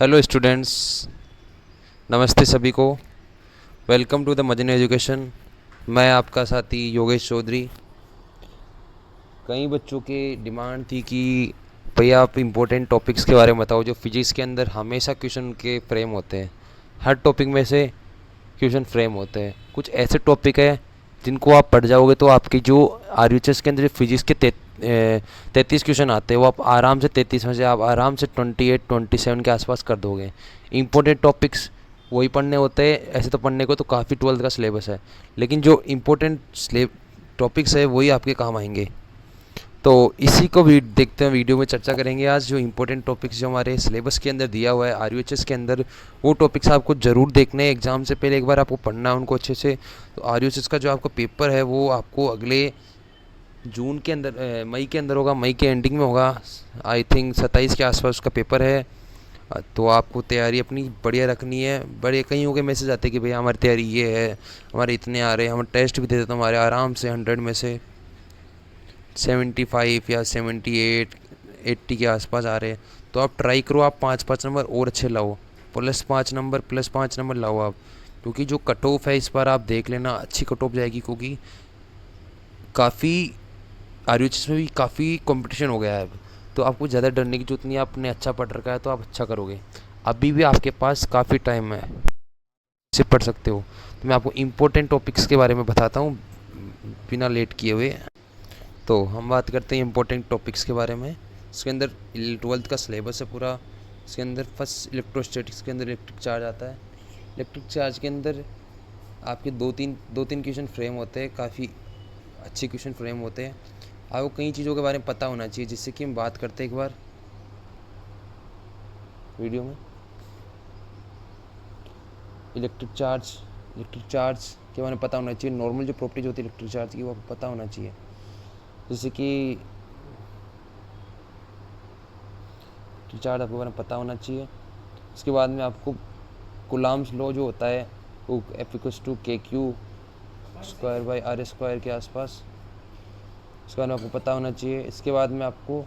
Hello students, नमस्ते सभी को। Welcome to the Madani education. मैं आपका साथी योगेश चौधरी। कई बच्चों की डिमांड थी कि भैया आप इम्पोर्टेंट टॉपिक्स के बारे में बताओ जो फिजिक्स के अंदर हमेशा क्वेश्चन के फ्रेम होते हैं। हर टॉपिक में से क्वेश्चन फ्रेम होते हैं। कुछ ऐसे टॉपिक है जिनको आप पढ़ जाओगे तो आपकी जो आरयूएचएस के अंदर जो फिजिक्स के 33 क्वेश्चन आते हैं वो आप आराम से 33 में से आप आराम से 28-27 के आसपास कर दोगे। इम्पोर्टेंट टॉपिक्स वही पढ़ने होते हैं। ऐसे तो पढ़ने को तो काफ़ी 12th का सिलेबस है, लेकिन जो इम्पोर्टेंट टॉपिक्स है वही आपके काम आएंगे। तो इसी को भी देखते हैं, वीडियो में चर्चा करेंगे आज। जो इंपॉर्टेंट टॉपिक्स जो हमारे सिलेबस के अंदर दिया हुआ है आरयूएचएस के अंदर, वो टॉपिक्स आपको ज़रूर देखने हैं। एग्ज़ाम से पहले एक बार आपको पढ़ना है उनको अच्छे से। तो आरयूएचएस का जो आपका पेपर है वो आपको अगले जून के अंदर मई के अंदर होगा, मई के एंडिंग में होगा। आई थिंक 27 के आसपास उसका पेपर है। तो आपको तैयारी अपनी बढ़िया रखनी है। बड़े कई हो के मैसेज आते हैं कि भैया हमारी तैयारी ये है, हमारे इतने आ रहे हैं, हम टेस्ट भी दे देते हैं हमारे आराम से 100 में से 75 या 78 80 के आसपास आ रहे हैं। तो आप ट्राई करो, आप 5-5 नंबर और अच्छे लाओ, +5 नंबर लाओ आप। क्योंकि जो कट ऑफ है इस बार आप देख लेना, अच्छी कट ऑफ जाएगी। क्योंकि काफ़ी आरयूएचएस में भी काफ़ी कंपटीशन हो गया है अब। तो आपको ज़्यादा डरने की जरूरत नहीं है, आपने अच्छा पढ़ रखा है तो आप अच्छा करोगे। अभी भी आपके पास काफ़ी टाइम है, इसे पढ़ सकते हो। तो मैं आपको इम्पोर्टेंट टॉपिक्स के बारे में बताता हूँ बिना लेट किए हुए। तो हम बात करते हैं इम्पोर्टेंट टॉपिक्स के बारे में। इसके अंदर 12th का सिलेबस है पूरा। इसके अंदर फर्स्ट इलेक्ट्रोस्टैटिक्स के अंदर इलेक्ट्रिक चार्ज आता है। इलेक्ट्रिक चार्ज के अंदर आपके दो तीन क्वेश्चन फ्रेम होते हैं, काफ़ी अच्छे क्वेश्चन फ्रेम होते हैं। आपको कई चीज़ों के बारे में पता होना चाहिए, जिससे कि हम बात करते हैं एक बार वीडियो में। इलेक्ट्रिक चार्ज के बारे में पता होना चाहिए। नॉर्मल जो प्रॉपर्टीज होती है इलेक्ट्रिक चार्ज की वो आपको पता होना चाहिए। जैसे कि चार्ज आपके बारे में पता होना चाहिए। उसके बाद में आपको कूलम्ब्स लॉ जो होता है वो F=KQ²/R² के आसपास, उसके बारे में आपको पता होना चाहिए। इसके बाद में आपको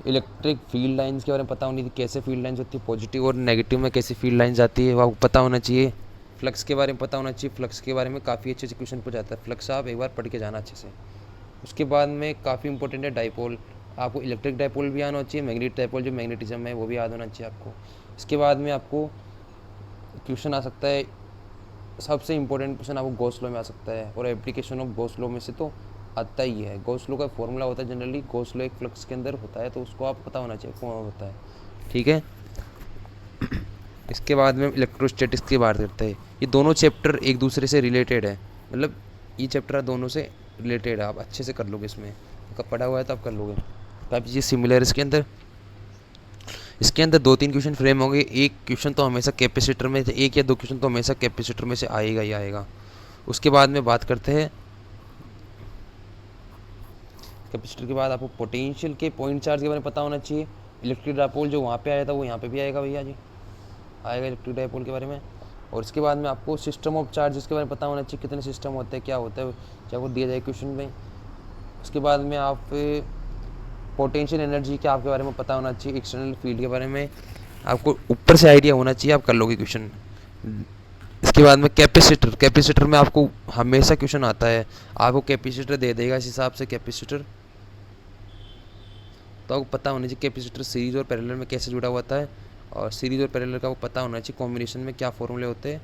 इलेक्ट्रिक फील्ड लाइंस के बारे में पता होनी थी, कैसे फील्ड लाइंस होती है, पॉजिटिव और नेगेटिव में कैसे फील्ड लाइंस आती है वो आपको पता होना चाहिए। फ्लक्स के बारे में पता होना चाहिए। फ्लक्स के बारे में काफ़ी अच्छे से क्वेश्चन पूछा जाता है। फ्लक्स आप एक बार पढ़ के जाना अच्छे से। उसके बाद में काफ़ी इंपॉर्टेंट है डाइपोल। आपको इलेक्ट्रिक डाइपोल भी आना चाहिए, मैग्नेटिक डाइपोल जो मैग्नेटिज्म है वो भी याद होना चाहिए आपको। इसके बाद में आपको क्वेश्चन आ सकता है, सबसे इंपॉर्टेंट क्वेश्चन आपको गॉस लॉ में आ सकता है, और एप्लीकेशन ऑफ गॉस लॉ में से तो आता ही है। गॉस लॉ का फॉर्मूला होता है जनरली, गॉस लॉ एक फ्लक्स के अंदर होता है, तो उसको आप पता होना चाहिए कौन होता है। ठीक है। इसके बाद में इलेक्ट्रोस्टैटिक्स की बात करते हैं। ये दोनों चैप्टर एक दूसरे से रिलेटेड है, मतलब ये चैप्टर दोनों से रिलेटेड है। आप अच्छे से कर लोगे, इसमें कब पढ़ा हुआ है तो आप कर लोगे। काफ़ी चीज़ सिमिलर इसके अंदर 2-3 क्वेश्चन फ्रेम होंगे। एक क्वेश्चन तो हमेशा कैपेसिटर में, एक या दो क्वेश्चन तो हमेशा कैपेसिटर में से आएगा ही आएगा। उसके बाद में बात करते हैं कैपेसिटर के बाद आपको पोटेंशियल के पॉइंट चार्ज के बारे में पता होना चाहिए। इलेक्ट्रिक डाइपोल जो वहाँ पे आया था वो यहाँ पे भी आएगा भैया जी, आएगा इलेक्ट्रिक डाइपोल के बारे में। और इसके बाद में आपको सिस्टम ऑफ चार्जेस के बारे में पता होना चाहिए, कितने सिस्टम होते हैं, क्या होता है, चाहे वो दिया जाए क्वेश्चन में। उसके बाद में आप पोटेंशियल एनर्जी के आपके बारे में पता होना चाहिए। एक्सटर्नल फील्ड के बारे में आपको ऊपर से आइडिया होना चाहिए, आप कर लोगे क्वेश्चन। इसके बाद में कैपेसिटर में आपको हमेशा क्वेश्चन आता है। आपको कैपेसिटर दे देगा इस हिसाब से कैपेसिटर, तो आपको पता होना चाहिए कैपेसिटर सीरीज और पैरेलल में कैसे जुड़ा हुआ है। और सीरीज और पैरेलल का आपको पता होना चाहिए कॉम्बिनेशन में क्या फॉर्मूले होते हैं।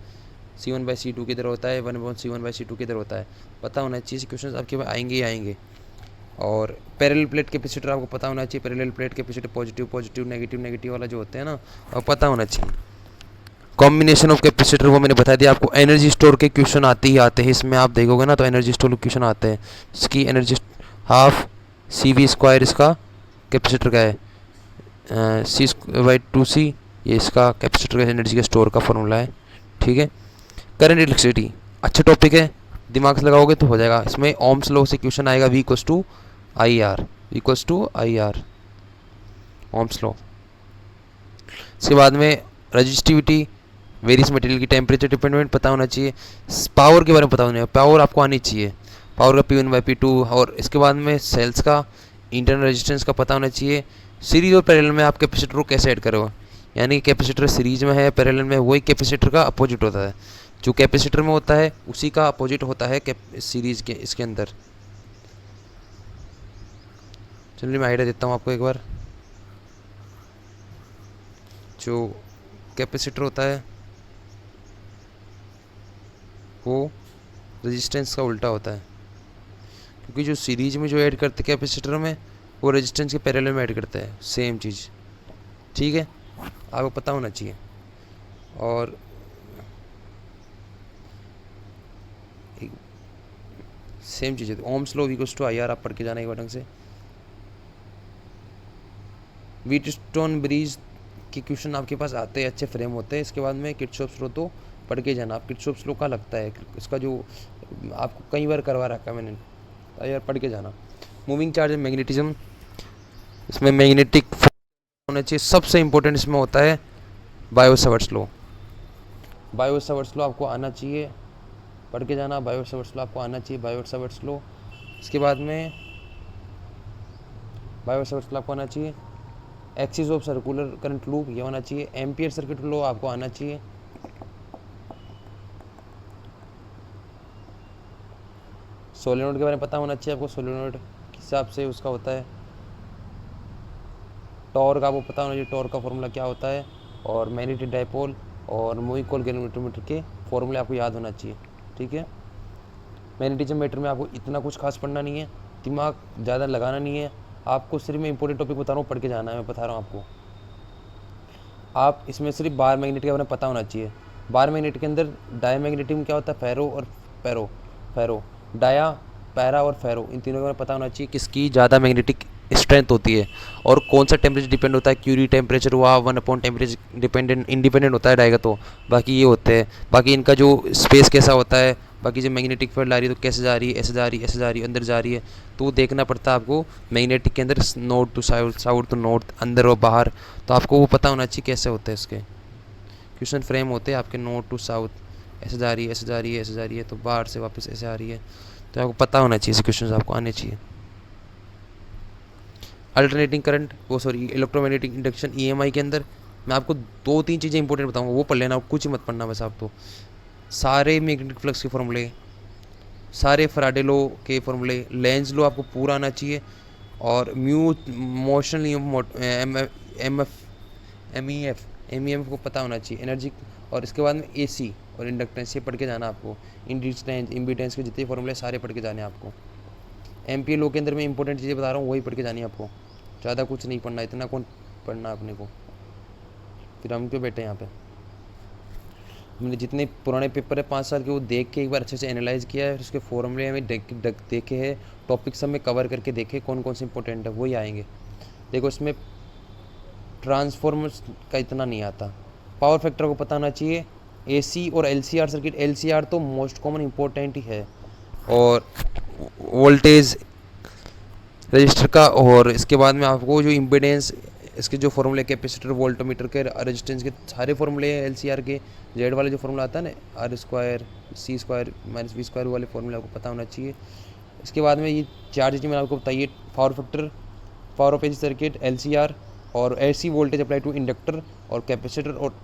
C1/C2 किधर होता है, 1/C1/C2 किधर होता है, पता होना चाहिए। क्वेश्चन आपके पास आएंगे ही आएंगे। और पैरेलल प्लेट कैपेसिटर आपको पता होना चाहिए। Parallel plate capacitor positive negative वाला जो होते हैं ना, आपको पता होना चाहिए। कॉम्बिनेशन ऑफ कैपेसिटर वो मैंने बता दिया आपको। एनर्जी स्टोर के क्वेश्चन आते ही आते हैं, इसमें आप देखोगे ना तो एनर्जी स्टोर के क्वेश्चन आते हैं। इसकी एनर्जी हाफ CV² इसका कैपेसिटर का है, C/2C ये इसका कैपेसिटर का एनर्जी के स्टोर का फॉर्मूला है। ठीक है। करंट इलेक्ट्रिसिटी अच्छा टॉपिक है, दिमाग से लगाओगे तो हो जाएगा। इसमें ओम्स लॉ से क्वेश्चन आएगा, V=IR ओम्स लॉ। इसके बाद में रजिस्टिविटी, वेरियस मटेरियल की टेम्परेचर डिपेंडेंट पता होना चाहिए। पावर के बारे में पता होना चाहिए, पावर आपको आनी चाहिए, पावर का P1/P2। और इसके बाद में सेल्स का इंटरनल रेजिस्टेंस का पता होना चाहिए। सीरीज और पैरेलल में आप कैपेसिटर को कैसे ऐड करोगे, यानी कैपेसिटर सीरीज में है पैरेलल में, वही कैपेसिटर का अपोजिट होता है। जो कैपेसिटर में होता है उसी का अपोजिट होता है सीरीज के इसके अंदर। चलिए मैं आइडिया देता हूँ आपको एक बार। जो कैपेसिटर होता है वो रेजिस्टेंस का उल्टा होता है, क्योंकि जो सीरीज में जो ऐड करते हैं कैपेसिटर में वो रेजिस्टेंस के पैरेलल में ऐड करते हैं, सेम चीज़। ठीक है, आपको पता होना चाहिए। और सेम चीज़ है, Ohm's law equals to IR, आप पढ़ के जाना एक बार ढंग से। व्हीटस्टोन ब्रिज के क्वेश्चन आपके पास आते हैं, अच्छे फ्रेम होते हैं। इसके बाद में किरचॉफ्स लॉ तो पढ़ के जाना आप। किरचॉफ्स लॉ का लगता है इसका, जो आपको कई बार करवा रखा है मैंने, तो यार पढ़ के जाना। मूविंग चार्ज एंड मैग्नेटिज्म, इसमें मैग्नेटिक होना चाहिए। सबसे इंपॉर्टेंट इसमें होता है बायो-सावर्ट्स लॉ। बायो-सावर्ट्स लॉ आपको आना चाहिए, पढ़ के जाना। बायो-सावर्ट्स लॉ आपको आना चाहिए, बायो-सावर्ट्स लॉ। इसके बाद में बायो-सावर्ट्स लॉ आपको आना चाहिए। Axis of circular current loop ये होना चाहिए। एम्पियर सर्किट लॉ आपको आना चाहिए। सोलेनोइड के बारे में पता होना चाहिए आपको, सोलेनोइड किस हिसाब से उसका होता है। टॉर्क आपको पता होना चाहिए, टॉर्क का फॉर्मूला क्या होता है। और मैग्नेटिक डाइपोल और मूविंग कॉइल गैल्वेनोमीटर के फॉर्मूले आपको याद होना चाहिए। ठीक है, मैग्नेटिज्म मीटर में आपको इतना कुछ खास पढ़ना नहीं है, दिमाग ज़्यादा लगाना नहीं है आपको। सिर्फ मैं इंपॉर्टेंट टॉपिक बता रहा हूँ, पढ़ के जाना है, मैं बता रहा हूँ आपको। आप इसमें सिर्फ बार मैग्नेट के बारे में पता होना चाहिए। बार मैग्नेट के अंदर डायमैग्नेटिक में क्या होता है, फेरो और पैरो। फेरो, डाया, पैरा और फेरो, इन तीनों के बारे में पता होना चाहिए किसकी ज़्यादा मैग्नेटिक स्ट्रेंथ होती है और कौन सा टेम्परेचर डिपेंड होता है। क्यूरी टेम्परेचर हुआ 1 टेम्परेचर डिपेंडेंट इंडिपेंडेंट होता है डायगा, तो बाकी ये होते हैं। बाकी इनका जो स्पेस कैसा होता है, बाकी जो मैग्नेटिक फील्ड आ रही है तो कैसे जा रही है, ऐसे जा रही है, ऐसे जा रही है, अंदर जा रही है, तो वो देखना पड़ता है आपको। मैग्नेटिक के अंदर north to south, south to north, अंदर और बाहर, तो आपको वो पता होना चाहिए कैसे होते हैं इसके क्वेश्चन फ्रेम होते हैं आपके। नॉर्थ टू साउथ, ऐसे जा रही है, ऐसे जा रही है, ऐसे जा रही है, तो बाहर से वापस ऐसे आ रही है, तो आपको पता होना चाहिए, ऐसे क्वेश्चन आपको आने चाहिए। अल्टरनेटिंग करंट, वो सॉरी इलेक्ट्रोमैग्नेटिक इंडक्शन EMI के अंदर मैं आपको 2-3 चीज़ें इंपॉर्टेंट बताऊंगा, वो पढ़ लेना, कुछ मत पढ़ना बस आप। तो सारे मैग्नेटिक फ्लक्स के फॉर्मूले, सारे फैराडे लॉ के फॉर्मूले, लेंज लॉ आपको पूरा आना चाहिए। और म्यू मोशन MEF को पता होना चाहिए, एनर्जी। और इसके बाद में AC और इंडक्टेंस, ये पढ़ के जाना आपको। इंडक्टेंस, इम्पीडेंस के जितने फॉर्मूले सारे पढ़ के जाने आपको। एम्पियर लॉ के अंदर मैं इंपॉर्टेंट चीज़ें बता रहा हूँ, वही पढ़ के जानी है आपको, ज़्यादा कुछ नहीं पढ़ना। इतना कौन पढ़ना अपने को, फिर हम क्यों बैठे यहाँ पे। हमने जितने पुराने पेपर है 5 साल के, वो देख के एक बार अच्छे से एनालाइज किया है, उसके फॉर्मूले हमें देखे हैं, टॉपिक सब में कवर करके देखे कौन कौन से इंपॉर्टेंट है, वही आएंगे। देखो इसमें ट्रांसफॉर्मर्स का इतना नहीं आता। पावर फैक्टर को पता होना चाहिए। AC और LCR सर्किट, LCR तो मोस्ट कॉमन इंपॉर्टेंट ही है। और वोल्टेज रजिस्टर का, और इसके बाद में आपको जो इम्पीडेंस, इसके जो फॉर्मूले कैपेसिटर, वोल्टमीटर के, रेजिस्टेंस के सारे फॉर्मूले हैं। LCR के जेड वाले जो फॉर्मूला आता है ना, R² C² - V² वाले फॉर्मूले आपको पता होना चाहिए। इसके बाद में ये 4 चीज़ें मैंने आपको बताइए, power factor, power of AC circuit, LCR, और AC voltage apply to inductor और कैपेसिटर, और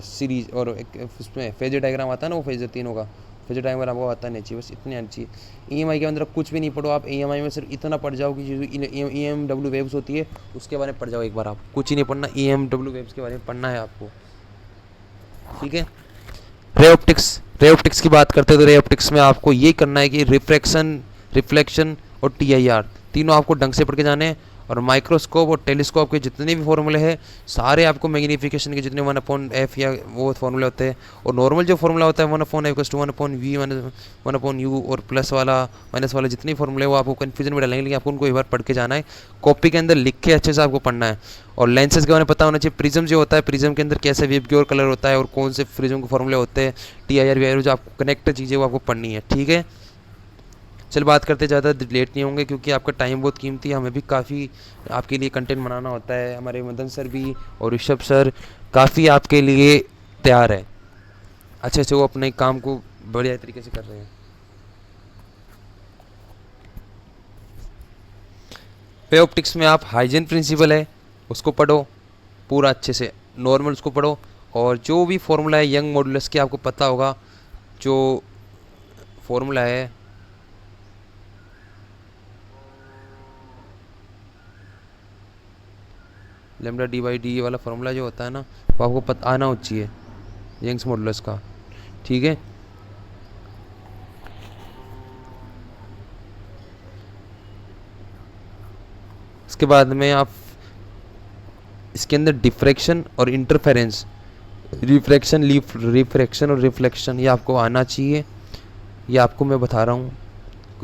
सीरीज, और उसमें फेजर डायग्राम आता है ना, वो फेजर तीनों का फेजर डायग्राम आपको आता नहीं चाहिए, बस इतने आनी चाहिए। EMI के अंदर कुछ भी नहीं पढ़ो आप। EMI में सिर्फ इतना पढ़ जाओ कि जो EMW वेव्स होती है उसके बारे में पढ़ जाओ एक बार, आप कुछ ही नहीं पढ़ना, EMW वेव्स के बारे में पढ़ना है आपको। ठीक है, रे ऑप्टिक्स, रे ऑप्टिक्स की बात करते हैं तो रे ऑप्टिक्स में आपको ये करना है कि रिफ्रैक्शन, रिफ्लेक्शन और TIR तीनों आपको ढंग से पढ़ के जाने हैं। और माइक्रोस्कोप और टेलीस्कोप के जितने भी फॉर्मूले हैं सारे आपको मैग्नीफिकेशन के जितने 1/f या वो फॉर्मूले होते हैं, और नॉर्मल जो फॉर्मूला होता है 1/f = 1/v 1/u, और प्लस वाला माइनस वाला जितने फॉर्मूले वो आपको कन्फ्यूजन में डालेंगे, लेकिन आपको उनको एक बार पढ़ के जाना है, कॉपी के अंदर लिख के अच्छे से आपको पढ़ना है। और लेंसेज के बारे में पता होना चाहिए। प्रिज्म जो होता है, प्रिज्म के अंदर कैसे वेव की और कलर होता है, और कौन से प्रिज्म के फॉर्मूले होते हैं, TIR VIR, जो आपको कनेक्ट चीज़ें वो आपको पढ़नी है। ठीक है, चल बात करते, ज़्यादा लेट नहीं होंगे क्योंकि आपका टाइम बहुत कीमती है, हमें भी काफ़ी आपके लिए कंटेंट बनाना होता है। हमारे मदन सर भी और ऋषभ सर काफ़ी आपके लिए तैयार है, अच्छे से वो अपने काम को बढ़िया तरीके से कर रहे हैं। वे ऑप्टिक्स में आप हाइजन प्रिंसिपल है, उसको पढ़ो पूरा अच्छे से, नॉर्मल उसको पढ़ो। और जो भी फॉर्मूला है यंग मॉडुलस के आपको पता होगा, जो फॉर्मूला है लेमडा डी बाई डी वाला फॉर्मूला जो होता है ना, वो आपको पता आना हो चाहिए यंग्स मॉडुलस का, ठीक है। इसके बाद में आप इसके अंदर डिफ्रैक्शन और इंटरफेरेंस, रिफ्रैक्शन और रिफ्लेक्शन, ये आपको आना चाहिए। ये आपको मैं बता रहा हूँ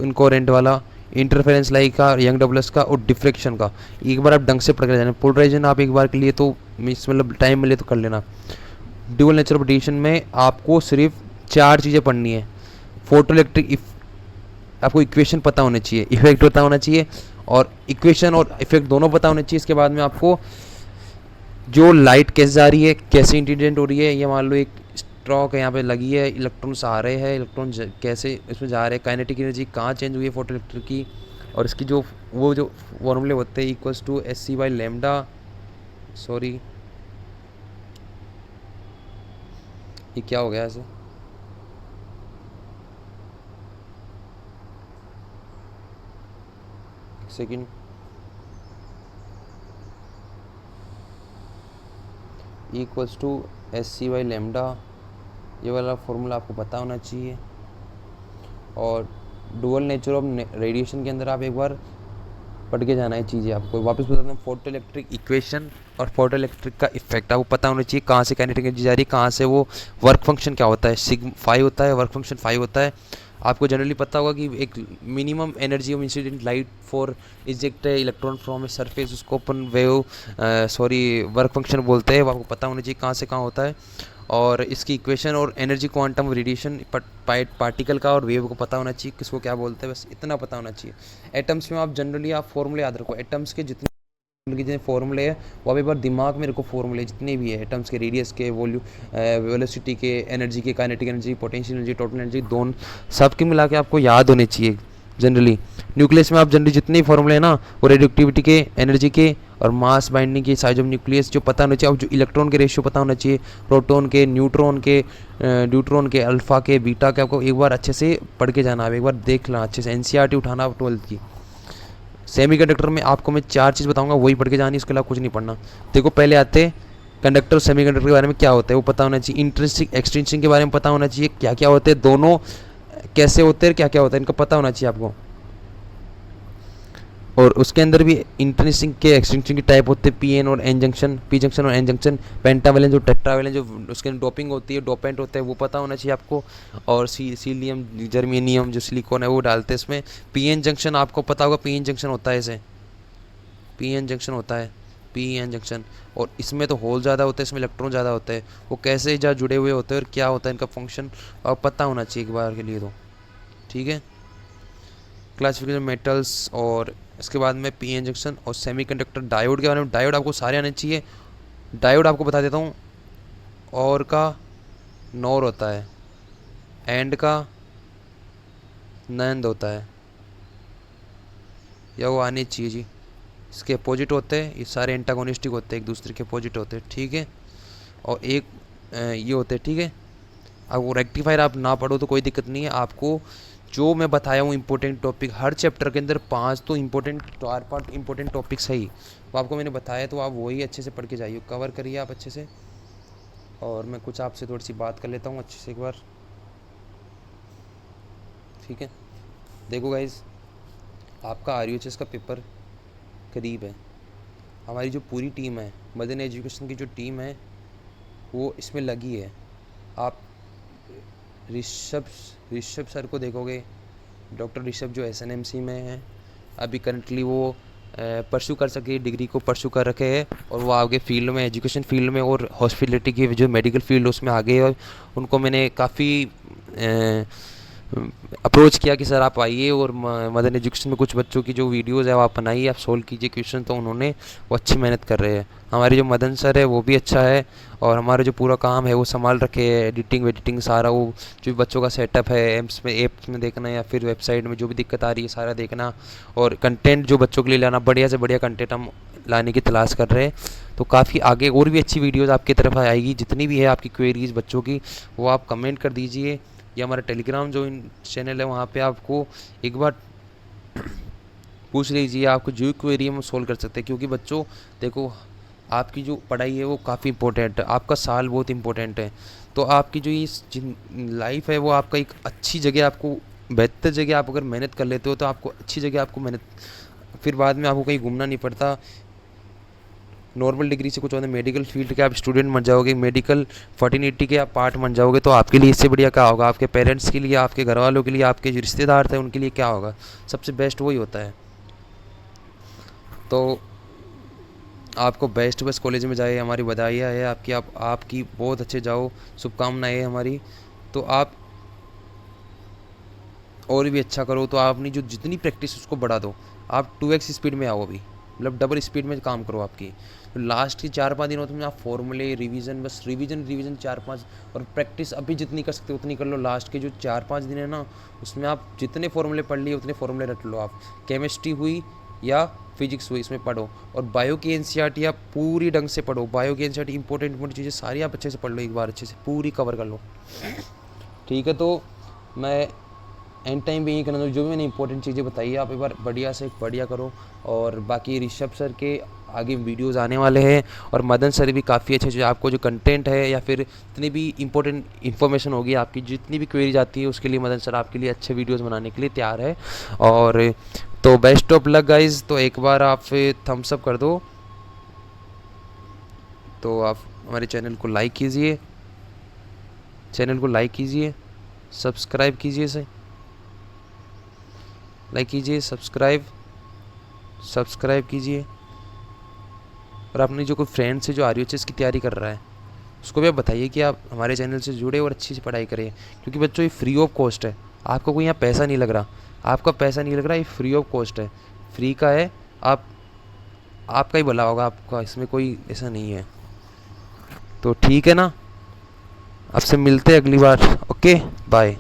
इनकोरेंट वाला, इंटरफेरेंस लाइक का, यंग डबल्स का और डिफ्रैक्शन का। एक बार आप ढंग से पढ़ के जाना। पोलराइजेशन आप एक बार के लिए तो मतलब टाइम मिले तो कर लेना। ड्यूअल नेचर ऑफ रेडिएशन में आपको सिर्फ 4 चीज़ें पढ़नी है। फोटो इलेक्ट्रिक, आपको इक्वेशन पता होना चाहिए, इफेक्ट पता होना चाहिए, और इक्वेशन और इफेक्ट दोनों पता होने चाहिए। इसके बाद में आपको जो लाइट कैसे जा रही है, कैसे इंटीडेंट हो रही है, ये मान लो एक स्ट्रोक है यहाँ पे लगी है, इलेक्ट्रॉन्स आ रहे हैं, इलेक्ट्रॉन कैसे इसमें जा रहे हैं, काइनेटिक एनर्जी कहाँ चेंज हुई है फोटो इलेक्ट्रिक की, और इसकी जो वो जो फॉर्मूले होते हैं equals to S C by lambda, sorry ये क्या हो गया ऐसे, second, equals to S C by lambda, ये वाला फॉर्मूला आपको पता होना चाहिए। और डुअल नेचर ऑफ रेडिएशन के अंदर आप एक बार पढ़ के जाना है चीज़ें। आपको वापस बताता हूँ, फोटो इलेक्ट्रिक इक्वेशन और फोटो इलेक्ट्रिक का इफेक्ट आपको पता होना चाहिए, कहाँ से काइनेटिक एनर्जी जा रही है, कहाँ से वो वर्क फंक्शन क्या होता है, सिग्मा 5 होता है, वर्क फंक्शन 5 होता है। आपको जनरली पता होगा कि एक minimum energy of incident light for eject electron from a surface, उसको अपन वेव वर्क फंक्शन बोलते हैं। वो आपको पता होना चाहिए कहाँ से कहाँ होता है। और इसकी इक्वेशन और एनर्जी क्वांटम रेडिएशन पार्टिकल का और वेव को पता होना चाहिए किसको क्या बोलते हैं, बस इतना पता होना चाहिए। एटम्स में आप जनरली आप फॉर्मूले याद रखो, एटम्स के जितने फॉर्मूले है वो अभी बार दिमाग में रखो, फॉर्मूले जितने भी है एटम्स के, रेडियस के, वेलोसिटी के, एनर्जी के, kinetic energy, potential energy, total energy, दोनों सबके मिला के आपको याद होने चाहिए जनरली। न्यूक्लियस में आप जनरली जितने फॉर्मूले हैं ना, वो रेडियोएक्टिविटी के, एनर्जी के और मास बाइंडिंग के, साइज ऑफ न्यूक्लियस जो पता होना चाहिए, अब जो इलेक्ट्रॉन के रेशियो पता होना चाहिए, प्रोटॉन के, न्यूट्रॉन के, ड्यूट्रॉन के, अल्फा के, बीटा के, आपको एक बार अच्छे से पढ़ के जाना है, एक बार देख लेना अच्छे से, एनसीईआरटी उठाना आप 12th की। सेमीकंडक्टर में आपको मैं 4 चीज़ बताऊंगा, वही पढ़ के जानी, इसके अलावा कुछ नहीं पढ़ना। देखो पहले आते कंडक्टर, सेमीकंडक्टर के बारे में क्या होता है वो पता होना चाहिए, इंट्रिंसिक एक्सट्रिंसिक के बारे में पता होना चाहिए, क्या क्या होते हैं दोनों, कैसे होते हैं, क्या क्या होता है, इनका पता होना चाहिए आपको। और उसके अंदर भी इंट्रिंसिक के एक्सट्रिंसिक के टाइप होते हैं, पी एन और एन जंक्शन, पी जंक्शन और एन जंक्शन, पेंटावेलेंस और टेट्रावेलेंस, जो उसके अंदर डोपिंग होती है, डोपेंट होते हैं, वो पता होना चाहिए आपको। और सीलियम, जर्मेनियम जो सिलिकॉन है वो डालते हैं इसमें। पी एन जंक्शन आपको पता होगा, पी एन जंक्शन होता है इसे, पी एन जंक्शन होता है, पी एन जंक्शन। और इसमें तो होल ज़्यादा होता है, इसमें इलेक्ट्रॉन ज़्यादा होता है, वो कैसे जा जुड़े हुए होते हैं और क्या होता है इनका फंक्शन, और पता होना चाहिए एक बार के लिए तो, ठीक है। क्लासिफिकेशन मेटल्स, और इसके बाद में पी एन जंक्शन और सेमीकंडक्टर, डायोड के बारे में, डायोड आपको सारे आने चाहिए। डायोड आपको बता देता हूँ, और का नॉर होता है, एंड का नंद होता है, या वो आनी चाहिए जी। इसके अपोजिट होते हैं, ये सारे एंटागोनिस्टिक होते हैं, एक दूसरे के अपोजिट होते हैं, ठीक है। और एक ये होते हैं, ठीक है। अब वो रेक्टिफायर आप ना पढ़ो तो कोई दिक्कत नहीं है, आपको जो मैं बताया हूँ इंपॉर्टेंट टॉपिक, हर चैप्टर के अंदर 5 तो इंपॉर्टेंट, 4-5 इंपॉर्टेंट टॉपिक्स है ही, तो आपको मैंने बताया, तो आप वही अच्छे से पढ़ के जाइए, कवर करिए आप अच्छे से। और मैं कुछ आपसे थोड़ी सी बात कर लेता हूँ अच्छे से एक बार, ठीक है। देखो गाइज, आपका RUHS का पेपर करीब है, हमारी जो पूरी टीम है, मदन एजुकेशन की जो टीम है वो इसमें लगी है। आप ऋषभ सर को देखोगे, डॉक्टर ऋषभ जो SNMC में है अभी करंटली, वो परस्यू कर सके, डिग्री को परस्यू कर रखे हैं, और वो आगे फील्ड में, एजुकेशन फील्ड में और हॉस्पिटलिटी की जो मेडिकल फील्ड उसमें आगे है। और उनको मैंने काफ़ी अप्रोच किया कि सर आप आइए और मदन एजुकेशन में कुछ बच्चों की जो वीडियोस है वो आप बनाइए, आप सोल्व कीजिए क्वेश्चन, तो उन्होंने वो अच्छी मेहनत कर रहे हैं। हमारे जो मदन सर है वो भी अच्छा है, और हमारा जो पूरा काम है वो संभाल रखे है, एडिटिंग सारा, वो जो बच्चों का सेटअप है, ऐप्स में देखना या फिर वेबसाइट में जो भी दिक्कत आ रही है सारा देखना, और कंटेंट जो बच्चों के लिए लाना, बढ़िया से बढ़िया कंटेंट हम लाने की तलाश कर रहे हैं, तो काफ़ी आगे और भी अच्छी वीडियोज़ आपकी तरफ आएगी। जितनी भी है आपकी क्वेरीज़ बच्चों की, वो आप कमेंट कर दीजिए, या हमारा टेलीग्राम जो चैनल है वहाँ पे आपको एक बार पूछ लीजिए, आपको जो क्वेरी हम सोल्व कर सकते हैं। क्योंकि बच्चों देखो, आपकी जो पढ़ाई है वो काफ़ी इंपॉर्टेंट है, आपका साल बहुत इंपॉर्टेंट है। तो आपकी जो ये लाइफ है वो आपका एक अच्छी जगह, आपको बेहतर जगह आप अगर मेहनत कर लेते हो तो आपको अच्छी जगह आपको मेहनत, फिर बाद में आपको कहीं घूमना नहीं पड़ता। नॉर्मल डिग्री से कुछ होता है, मेडिकल फील्ड के आप स्टूडेंट बन जाओगे, मेडिकल फर्टिनिटी के आप पार्ट बन जाओगे, तो आपके लिए इससे बढ़िया क्या होगा? आपके पेरेंट्स के लिए, आपके घर वालों के लिए, आपके जो रिश्तेदार थे उनके लिए क्या होगा? सबसे बेस्ट वही होता है। तो आपको बेस्ट बेस्ट कॉलेज में जाए, हमारी बधाइयाँ है आपकी, आपकी बहुत अच्छे जाओ, शुभकामनाएं है हमारी। तो आप और भी अच्छा करो, तो आप अपनी जो जितनी प्रैक्टिस उसको बढ़ा दो, आप 2x स्पीड में आओ, अभी मतलब डबल स्पीड में काम करो आपकी। तो लास्ट के 4-5 दिन होते हैं आप फॉर्मूले रिवीजन, बस रिवीजन रिवीजन 4-5, और प्रैक्टिस अभी जितनी कर सकते हो उतनी कर लो। लास्ट के जो 4-5 दिन है ना, उसमें आप जितने फॉर्मूले पढ़ लिए उतने फॉर्मूले रट लो। आप केमिस्ट्री हुई या फिजिक्स हुई, इसमें पढ़ो। और बायो की एनसीईआरटी आप पूरी ढंग से पढ़ो। बायो की एनसीईआरटी इंपॉर्टेंट चीज़ें सारी आप अच्छे से पढ़ लो, एक बार अच्छे से पूरी कवर कर लो, ठीक है। तो मैं एंड टाइम पे यही करना, जो भी मैंने इंपॉर्टेंट चीज़ें बताई है आप एक बार बढ़िया से बढ़िया करो। और बाकी ऋषभ सर के आगे वीडियोस आने वाले हैं, और मदन सर भी काफ़ी अच्छे, जो आपको जो कंटेंट है या फिर जितनी भी इंपॉर्टेंट इन्फॉर्मेशन होगी, आपकी जितनी भी क्वेरीज आती है उसके लिए मदन सर आपके लिए अच्छे वीडियोस बनाने के लिए तैयार है। और तो बेस्ट ऑफ लक गाइज। तो एक बार आप थम्स अप कर दो, तो आप हमारे चैनल को लाइक कीजिए, सब्सक्राइब कीजिए इसे, लाइक कीजिए, सब्सक्राइब कीजिए। और अपनी जो कोई फ्रेंड से जो RUHS की तैयारी कर रहा है उसको भी आप बताइए कि आप हमारे चैनल से जुड़े और अच्छी से पढ़ाई करें। क्योंकि बच्चों ये फ्री ऑफ कॉस्ट है, आपको कोई यहाँ पैसा नहीं लग रहा, ये फ्री ऑफ कॉस्ट है, फ्री का है। आपका ही भला होगा, आपका इसमें कोई ऐसा नहीं है। तो ठीक है ना, आपसे मिलते हैं अगली बार। Okay bye.